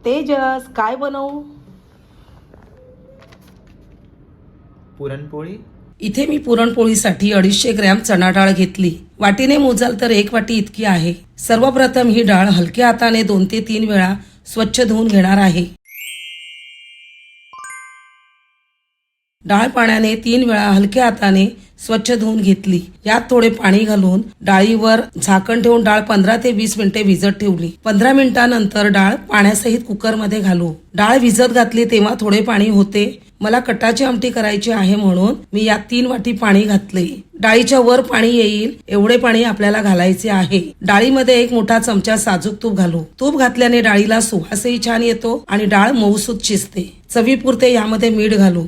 तेजस, काय बनवू? पुरणपोळी. इथे मी पुरणपोळीसाठी 250 ग्रॅम चणा डाळ घेतली. वाटीने मोजाल तर 1 वाटी इतकी आहे. सर्वप्रथम ही डाळ हलक्या हाताने 2 ते 3 वेळा स्वच्छ धुवून घेणार आहे. डाळ पाण्याने 3 वेळा हलक्या हाताने स्वच्छ धुवून घेतली. यात थोडे पाणी घालून डाळीवर झाकण ठेवून डाळ 15 ते 20 मिनिटे भिजत ठेवली. 15 मिनिटांनंतर डाळ पाण्यासहित कुकरमध्ये घालू. डाळ भिजत घातली तेव्हा थोडे पाणी होते. मला कटाची आमटी करायची आहे म्हणून मी यात 3 वाटी पाणी घातले. डाळीच्या वर पाणी येईल एवढे पाणी आपल्याला घालायचे आहे. डाळीमध्ये 1 मोठा चमचा साजूक तूप घालू. तूप घातल्याने डाळीला सुवासही छान येतो आणि डाळ मऊसूत शिजते. चवीपुरते यामध्ये मीठ घालू.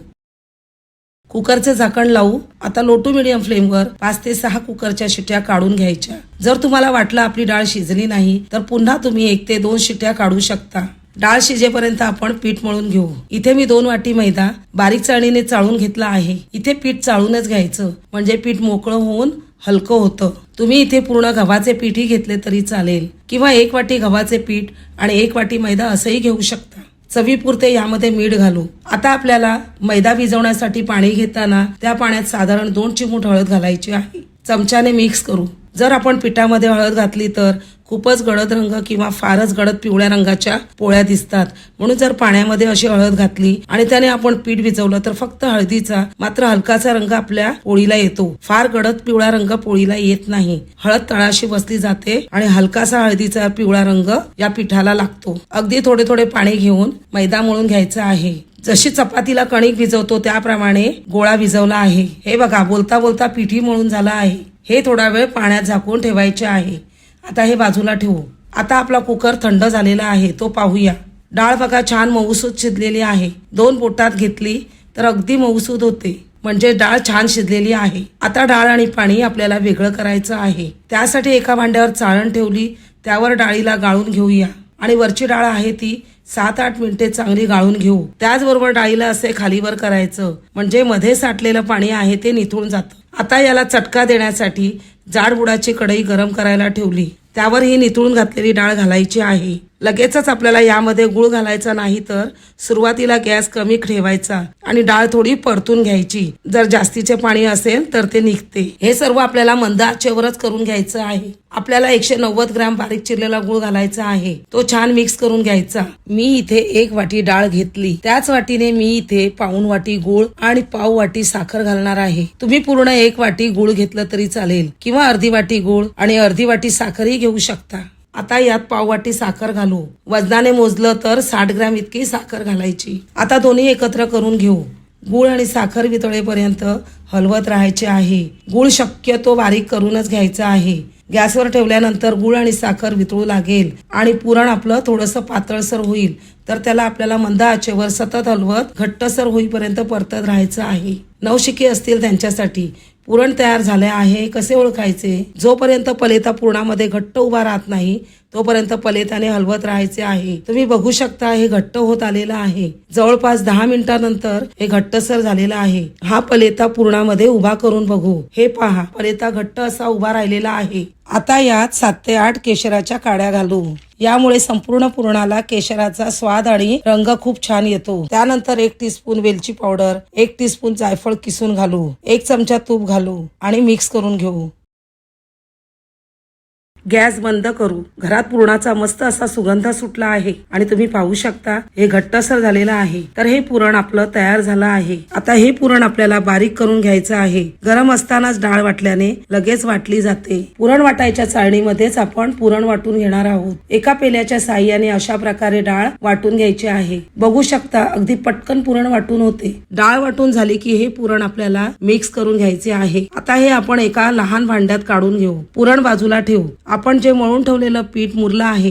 कुकरचे झाकण लावू. आता लो टू मिडियम फ्लेमवर 5 ते 6 कुकरच्या शिट्या काढून घ्यायच्या. जर तुम्हाला वाटलं आपली डाळ शिजली नाही तर पुन्हा तुम्ही 1 ते 2 शिट्या काढू शकता. डाळ शिजेपर्यंत आपण पीठ मळून घेऊ. इथे मी 2 वाटी मैदा बारीक चाळणीने चाळून घेतला आहे. इथे पीठ चाळूनच घ्यायचं म्हणजे पीठ मोकळं होऊन हलकं होतं. तुम्ही इथे पूर्ण गव्हाचे पीठही घेतले तरी चालेल किंवा 1 वाटी गव्हाचे पीठ आणि 1 वाटी मैदा असंही घेऊ शकता. चवीपुरते यामध्ये मीठ घालू. आता आपल्याला मैदा भिजवण्यासाठी पाणी घेताना त्या पाण्यात साधारण 2 चिमूट हळद घालायची आहे. चमच्याने मिक्स करू. जर आपण पिठामध्ये हळद घातली तर खूपच गडद रंग किंवा फारच गडद पिवळ्या रंगाच्या पोळ्या दिसतात. म्हणून जर पाण्यामध्ये अशी हळद घातली आणि त्याने आपण पीठ भिजवलं तर फक्त हळदीचा मात्र हलकासा रंग आपल्या पोळीला येतो. फार गडद पिवळा रंग पोळीला येत नाही. हळद तळाशी बसली जाते आणि हलकासा हळदीचा पिवळा रंग या पिठाला लागतो. अगदी थोडे थोडे पाणी घेऊन मैदा मळून घ्यायचा आहे. जशी चपातीला कणिक भिजवतो त्याप्रमाणे गोळा भिजवला आहे. हे बघा बोलता बोलता पिठी मळून झाला आहे. हे थोडा वेळ पाण्यात झाकून ठेवायचे आहे. आता हे बाजूला ठेवू. आता आपला कुकर थंड झालेला आहे तो पाहूया. डाळ बघा छान मऊसूत शिजलेली आहे. 2 बोटात घेतली तर अगदी मऊसूत होते म्हणजे डाळ छान शिजलेली आहे. आता डाळ आणि पाणी आपल्याला वेगळं करायचं आहे. त्यासाठी एका भांड्यावर चाळण ठेवली. त्यावर डाळीला गाळून घेऊया आणि वरची डाळ आहे ती 7-8 मिनिटे चांगली गाळून घेऊ. त्याचबरोबर डाळीला असे खालीवर करायचं म्हणजे मध्ये साठलेलं पाणी आहे ते निथळून जातं. आता याला चटका देण्यासाठी जाड बुडाची कढई गरम करायला ठेवली. त्यावर ही निथळून घातलेली डाळ घालायची आहे. लगेचच आपल्याला यामध्ये गुळ घालायचा नाही तर सुरुवातीला गॅस कमी ठेवायचा आणि डाळ थोडी परतून घ्यायची. जर जास्तीचे पाणी असेल तर ते निघते. हे सर्व आपल्याला मंद आचेवरच करून घ्यायचं आहे. आपल्याला 190 ग्रॅम बारीक चिरलेला गुळ घालायचा आहे. तो छान मिक्स करून घ्यायचा. मी इथे 1 वाटी डाळ घेतली. त्याच वाटीने मी इथे पाऊण वाटी गुळ आणि पाव वाटी साखर घालणार आहे. तुम्ही पूर्ण 1 वाटी गुळ घेतलं तरी चालेल किंवा अर्धी वाटी गुळ आणि अर्धी वाटी साखरही घेऊ शकता. आता यात पाव वाटी साखर घालू. वजनाने मोजलं तर 60 ग्रॅम इतकी साखर घालायची. आता दोन्ही एकत्र करून घेऊ. गुळ आणि साखर वितळेपर्यंत हलवत राहायचे आहे. गुळ शक्यतो बारीक करूनच घ्यायचा आहे. गॅसवर ठेवल्यानंतर गुळ आणि साखर वितळू लागेल आणि पुरण आपलं थोडंसं पातळसर होईल तर त्याला आपल्याला मंद आचेवर सतत हलवत घट्टसर होईपर्यंत परतत राहायचं आहे. नवशिके असतील त्यांच्यासाठी पुरण तयार झाले आहे कसे ओळखायचे? जोपर्यंत पलेता पुरणामध्ये घट्ट उभा राहत नाही तोपर्यंत पलेताने हलवत राहायचे आहे. तुम्ही बघू शकता हे घट्ट होत आलेलं आहे. जवळपास 10 मिनिटांनंतर हे घट्टसर झालेला आहे. हा पलेता पुरणामध्ये उभा करून बघू. हे पहा पलेता घट्ट असा उभा राहिलेला आहे. आता यात 7 ते 8 केशराच्या काड्या घालू. यामुळे संपूर्ण पुरणाला केशराचा स्वाद आणि रंग खूप छान येतो. त्यानंतर 1 टीस्पून वेलची पावडर, 1 टीस्पून जायफळ किसून घालू. 1 चमचा तूप घालू आणि मिक्स करून घेऊ. गॅस बंद करू. घरात पुरणाचा मस्त असा सुगंध सुटला आहे आणि तुम्ही पाहू शकता हे घट्टसर झालेलं आहे. तर हे पुरण आपलं तयार झालं आहे. आता हे पुरण आपल्याला बारीक करून घ्यायचं आहे. गरम असतानाच डाळ वाटल्याने लगेच वाटली जाते. पुरण वाटायच्या चाळणीमध्येच आपण पुरण वाटून घेणार आहोत. एका पेल्याच्या साह्याने अशा प्रकारे डाळ वाटून घ्यायची आहे. बघू शकता अगदी पटकन पुरण वाटून होते. डाळ वाटून झाली की हे पुरण आपल्याला मिक्स करून घ्यायचे आहे. आता हे आपण एका लहान भांड्यात काढून घेऊ. पुरण बाजूला ठेवू. आपण जे मळून ठेवलेलं पीठ मुरलं आहे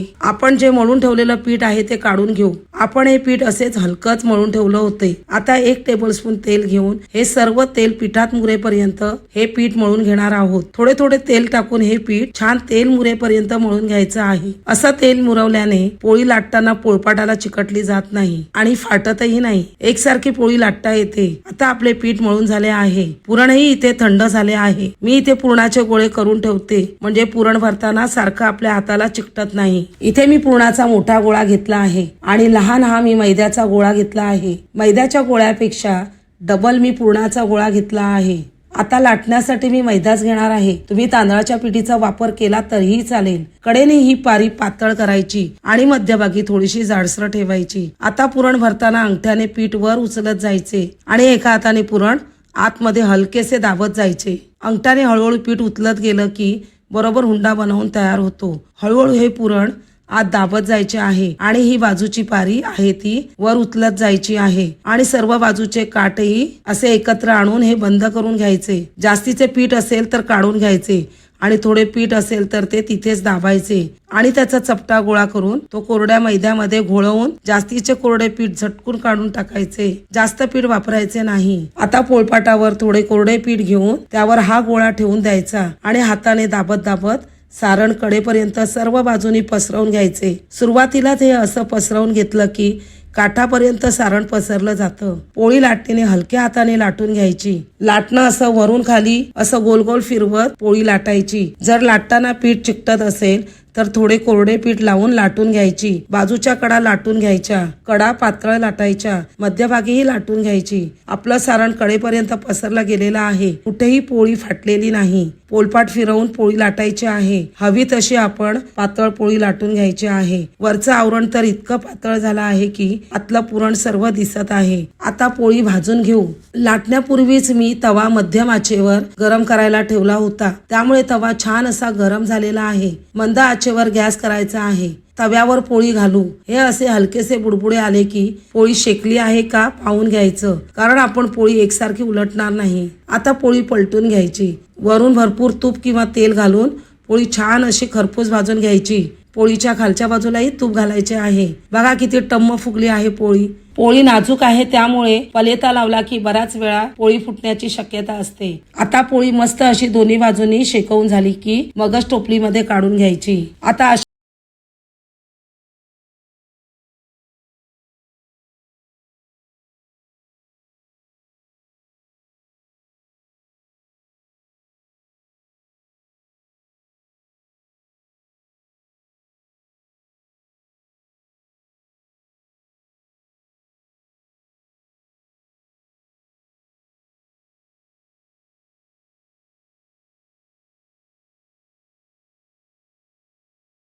ते काढून घेऊ. आपण हे पीठ असेच हलकच मळून ठेवलं होते. आता 1 टेबलस्पून तेल घेऊन हे सर्व तेल पिठात मुरेपर्यंत हे पीठ मळून घेणार आहोत. थोडे थोडे तेल टाकून हे पीठ छान तेल मुरेपर्यंत मळून घ्यायचं आहे. असं तेल मुरवल्याने पोळी लाटताना पोळपाटाला चिकटली जात नाही आणि फाटतही नाही. एकसारखी पोळी लाटता येते. आता आपले पीठ मळून झाले आहे. पुरणही इथे थंड झाले आहे. मी इथे पुरणाचे गोळे करून ठेवते म्हणजे पुरण भरताना करताना सारखं आपल्या हाताला चिकटत नाही। इथे मी पुरणाचा मोठा गोळा घेतला आहे आणि लहान हा मी मैद्याचा गोळा घेतला आहे। मैद्याच्या गोळ्यापेक्षा डबल मी पुरणाचा गोळा घेतला आहे। आता लाटण्यासाठी मी मैदाच घेणार आहे। तुम्ही तांदळाच्या पिठीचा वापर केला तरीही चालेल। कडेने ही पारी पातळ करायची आणि मध्यभागी थोडीशी जाडसर ठेवायची। आता पुरण भरताना अंगठ्याने पीठ वर उचलत जायचे आणि एका हाताने पुरण आतमध्ये हलकेसे दाबत जायचे। अंगठ्याने हळूहळू पीठ उचलत गेलं की बरोबर हुंडा बनवून तयार होतो। हळूहळू हे पुरण आत दाबत जायचे आहे आणि ही बाजूची पारी आहे ती वर उचलत जायची आहे आणि सर्व बाजूचे काटही असे एकत्र आणून हे बंद करून घ्यायचे। जास्तीचे पीठ असेल तर काढून घ्यायचे आणि थोडे पीठ असेल तर ते तिथेच दाबायचे आणि त्याचा चपटा गोळा करून तो कोरड्या मैद्यामध्ये घोळवून जास्तीचे कोरडे पीठ झटकून काढून टाकायचे। जास्त पीठ वापरायचे नाही। आता पोळपाटावर थोडे कोरडे पीठ घेऊन त्यावर हा गोळा ठेवून द्यायचा आणि हाताने दाबत दाबत सारण कडेपर्यंत सर्व बाजूनी पसरवून घ्यायचे। सुरुवातीलाच हे असं पसरवून घेतलं की काठापर्यंत सारण पसरलं जातं। पोळी लाटणीने हलक्या हाताने लाटून घ्यायची। लाटणं असं वरून खाली असं गोल गोल फिरवत पोळी लाटायची। जर लाटताना पीठ चिकटत असेल तर थोडे कोरडे पीठ लावून लाटून घ्यायची। बाजूच्या कडा लाटून घ्यायच्या, कडा पातळ लाटायच्या, मध्यभागीही लाटून घ्यायची। आपलं सारण कडेपर्यंत पसरलं गेलेलं आहे। कुठेही पोळी फाटलेली नाही। पोलपाट फिरवून पोळी लाटायची आहे। हवी तशी आपण पातळ पोळी लाटून घ्यायची आहे। वरचं आवरण तर इतकं पातळ झालं आहे की आतलं पुरण सर्व दिसत आहे। आता पोळी भाजून घेऊ। लाटण्यापूर्वीच मी तवा मध्यम आचेवर गरम करायला ठेवला होता, त्यामुळे तवा छान असा गरम झालेला आहे। मंद आचेवर गॅस करायचा आहे। तव्यावर पोळी घालू। हे असे हलकेसे बुडबुडे आले की पोळी शेकली आहे का पाहून घ्यायचं, कारण आपण पोळी एकसारखी उलटणार नाही। आता पोळी पलटून घ्यायची। वरून भरपूर तूप किंवा तेल घालून पोळी छान अशी खरपूस भाजून घ्यायची। पोळीच्या खालच्या बाजूलाही तूप घालायचे आहे। बघा किती टम्म फुगली आहे पोळी। पोळी नाजूक आहे त्यामुळे पलेता लावला की बऱ्याच वेळा पोळी फुटण्याची शक्यता असते। आता पोळी मस्त अशी दोन्ही बाजूनी शेकवून झाली की मगच टोपलीमध्ये काढून घ्यायची। आता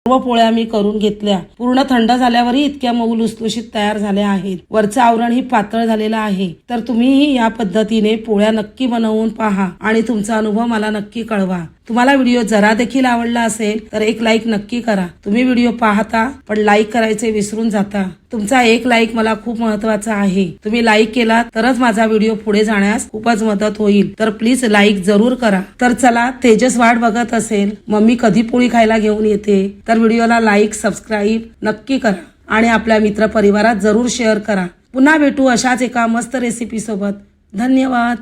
सर्व पोळ्या मी करून घेतल्या। पूर्ण थंड झाल्यावरही इतक्या मऊ लुसलुशीत तयार झाल्या आहेत। वरचं आवरण ही पातळ झालेलं आहे। तर तुम्हीही या पद्धतीने पोळ्या नक्की बनवून पहा आणि तुमचा अनुभव मला नक्की कळवा। तुम्हाला व्हिडिओ जरा देखील आवडला असेल तर एक लाईक नक्की करा। तुम्ही व्हिडिओ पाहता पण लाईक करायचे विसरून जाता। तुमचा एक लाईक मला खूप महत्त्वाचा आहे। तुम्ही लाईक केला तरच माझा व्हिडिओ पुढे जाण्यास खूपच मदत होईल। तर प्लीज लाईक जरूर करा। तर चला, तेजस वाट बघत असेल मम्मी कधी पोळी खायला घेऊन येते, तर व्हिडिओला लाईक सबस्क्राईब नक्की करा आणि आपल्या मित्र परिवारात जरूर शेअर करा। पुन्हा भेटू अशाच एका मस्त रेसिपी सोबत। धन्यवाद।